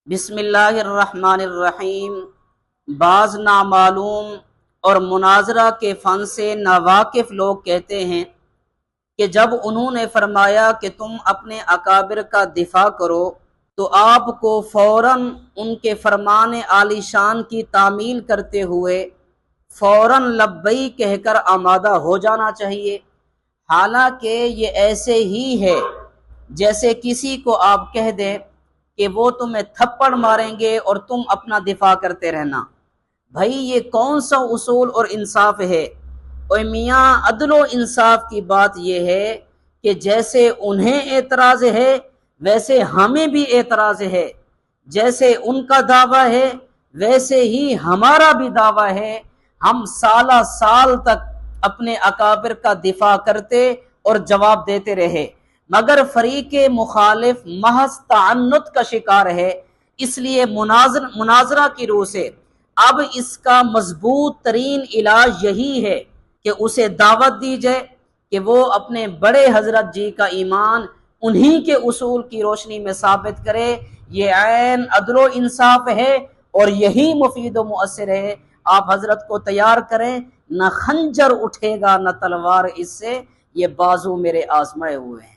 بسم اللہ الرحمن الرحیم۔ بعض نامعلوم اور مناظرہ کے فن سے ناواقف لوگ کہتے ہیں کہ جب انہوں نے فرمایا کہ تم اپنے اکابر کا دفاع کرو تو آپ کو فوراً ان کے فرمان عالی شان کی تعمیل کرتے ہوئے فوراً لبئی کہہ کر آمادہ ہو جانا چاہیے، حالانکہ یہ ایسے ہی ہے جیسے کسی کو آپ کہہ دیں کہ وہ تمہیں تھپڑ ماریں گے اور تم اپنا دفاع کرتے رہنا۔ بھائی یہ کون سا اصول اور انصاف ہے؟ اور میاں عدل و انصاف کی بات یہ ہے کہ جیسے انہیں اعتراض ہے ویسے ہمیں بھی اعتراض ہے، جیسے ان کا دعویٰ ہے ویسے ہی ہمارا بھی دعویٰ ہے۔ ہم سالہ سال تک اپنے اکابر کا دفاع کرتے اور جواب دیتے رہے، مگر فریق مخالف محض تعنت کا شکار ہے۔ اس لیے مناظرہ کی روح سے اب اس کا مضبوط ترین علاج یہی ہے کہ اسے دعوت دی جائے کہ وہ اپنے بڑے حضرت جی کا ایمان انہی کے اصول کی روشنی میں ثابت کرے۔ یہ عین عدل و انصاف ہے اور یہی مفید و مؤثر ہے۔ آپ حضرت کو تیار کریں، نہ خنجر اٹھے گا نہ تلوار اس سے، یہ بازو میرے آزمائے ہوئے ہیں۔